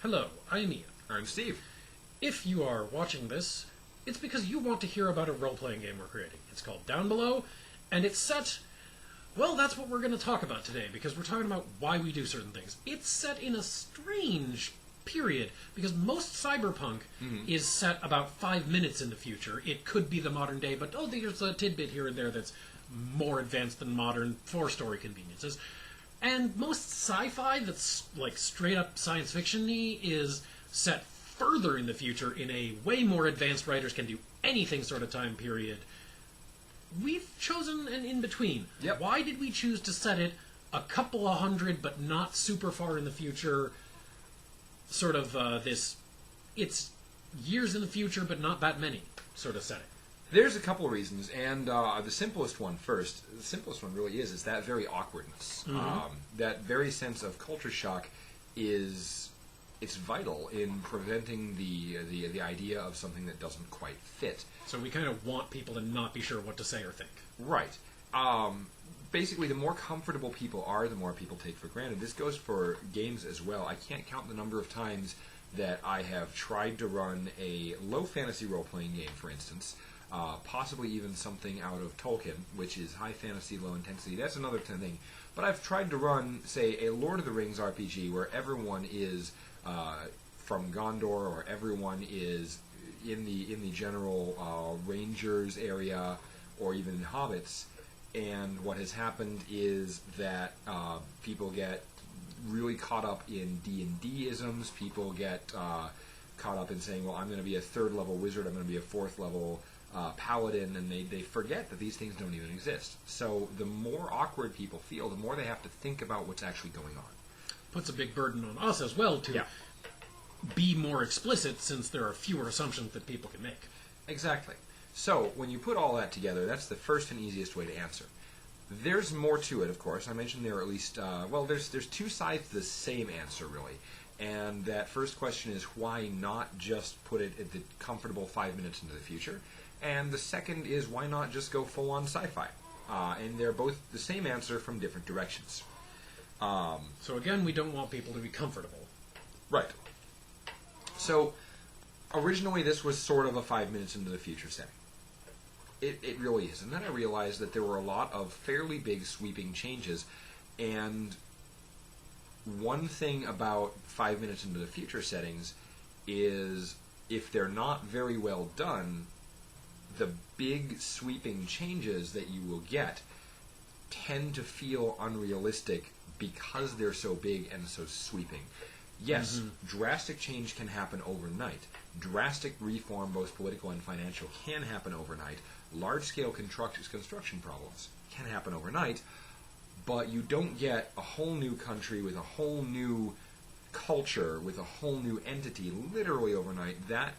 Hello, I'm Ian. I'm Steve. If you are watching this, it's because you want to hear about a role-playing game we're creating. It's called Downbelow, and it's set... Well, that's what we're going to talk about today, because we're talking about why we do certain things. It's set in a strange period, because most cyberpunk is set about 5 minutes in the future. It could be the modern day, but there's a tidbit here and there that's more advanced than modern for story conveniences. And most sci-fi that's like straight-up science fiction-y is set further in the future in a way more advanced writers can do anything sort of time period. We've chosen an in-between. Yep. Why did we choose to set it a couple of hundred but not super far in the future? Sort of it's years in the future but not that many sort of setting. There's a couple of reasons, and the simplest one first. The simplest one really is that very awkwardness. That very sense of culture shock it's vital in preventing the idea of something that doesn't quite fit. So we kind of want people to not be sure what to say or think. Right. Basically, the more comfortable people are, the more people take for granted. This goes for games as well. I can't count the number of times that I have tried to run a low fantasy role-playing game, for instance, possibly even something out of Tolkien, which is high fantasy, low intensity. That's another thing. But I've tried to run, say, a Lord of the Rings RPG where everyone is from Gondor, or everyone is in the general Rangers area, or even hobbits. And what has happened is that people get really caught up in D&D-isms. People get caught up in saying, well, I'm going to be a third-level wizard, I'm going to be a fourth-level paladin, and they forget that these things don't even exist. So the more awkward people feel, the more they have to think about what's actually going on. Puts a big burden on us as well to be more explicit, since there are fewer assumptions that people can make. Exactly. So when you put all that together, that's the first and easiest way to answer. There's more to it, of course. I mentioned there are at least, there's two sides to the same answer, really. And that first question is, why not just put it at the comfortable 5 minutes into the future? And the second is, why not just go full-on sci-fi? And they're both the same answer from different directions. So again, we don't want people to be comfortable. Right. So, originally this was sort of a 5 minutes into the future setting. It really is. And then I realized that there were a lot of fairly big sweeping changes, and one thing about 5 minutes into the future settings is, if they're not very well done, the big sweeping changes that you will get tend to feel unrealistic because they're so big and so sweeping. Yes, drastic change can happen overnight. Drastic reform, both political and financial, can happen overnight. Large-scale construction problems can happen overnight, but you don't get a whole new country with a whole new culture, with a whole new entity, literally overnight. That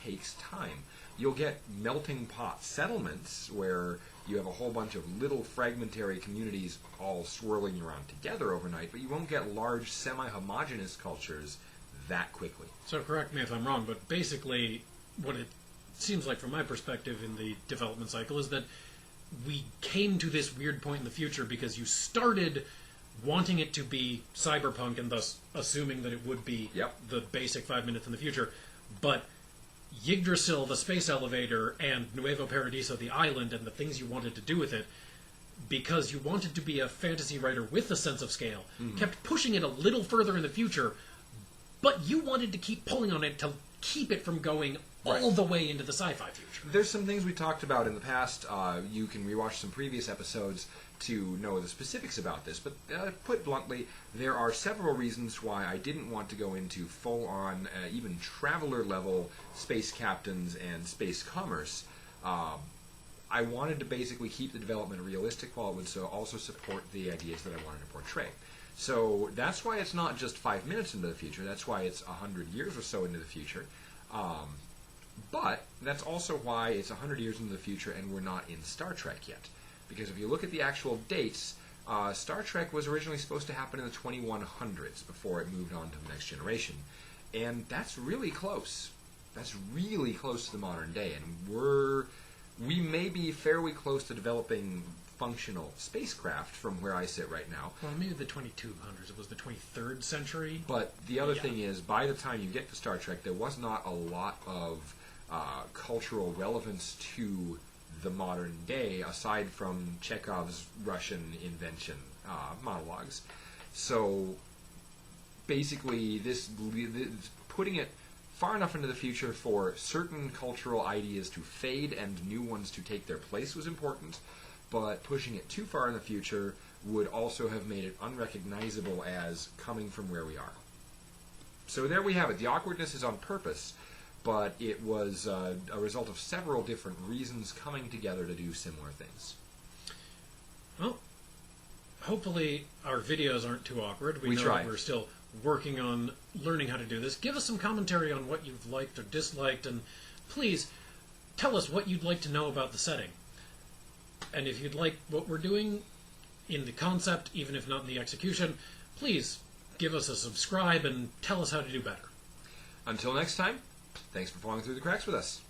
takes time. You'll get melting pot settlements where you have a whole bunch of little fragmentary communities all swirling around together overnight, but you won't get large semi-homogeneous cultures that quickly. So correct me if I'm wrong, but basically what it seems like from my perspective in the development cycle is that we came to this weird point in the future because you started wanting it to be cyberpunk and thus assuming that it would be the basic 5 minutes in the future, but Yggdrasil, the space elevator, and Nuevo Paradiso, the island, and the things you wanted to do with it, because you wanted to be a fantasy writer with a sense of scale, kept pushing it a little further in the future, but you wanted to keep pulling on it to keep it from going all the way into the sci-fi future. There's some things we talked about in the past. You can rewatch some previous episodes to know the specifics about this, but put bluntly, there are several reasons why I didn't want to go into full-on, even traveler-level space captains and space commerce. I wanted to basically keep the development realistic while it would also support the ideas that I wanted to portray. So that's why it's not just 5 minutes into the future, that's why it's 100 years or so into the future. But that's also why it's 100 years into the future and we're not in Star Trek yet. Because if you look at the actual dates, Star Trek was originally supposed to happen in the 2100s before it moved on to the next generation. And that's really close. That's really close to the modern day. And we may be fairly close to developing functional spacecraft from where I sit right now. Well, maybe the 2200s. It was the 23rd century. But the other thing is, by the time you get to Star Trek, there was not a lot of cultural relevance to the modern day, aside from Chekhov's Russian invention monologues. So basically, this putting it far enough into the future for certain cultural ideas to fade and new ones to take their place was important, but pushing it too far in the future would also have made it unrecognizable as coming from where we are. So there we have it. The awkwardness is on purpose, but it was a result of several different reasons coming together to do similar things. Well, hopefully our videos aren't too awkward. We know try. That we're still working on learning how to do this. Give us some commentary on what you've liked or disliked, and please tell us what you'd like to know about the setting. And if you'd like what we're doing in the concept, even if not in the execution, please give us a subscribe and tell us how to do better. Until next time, thanks for falling through the cracks with us.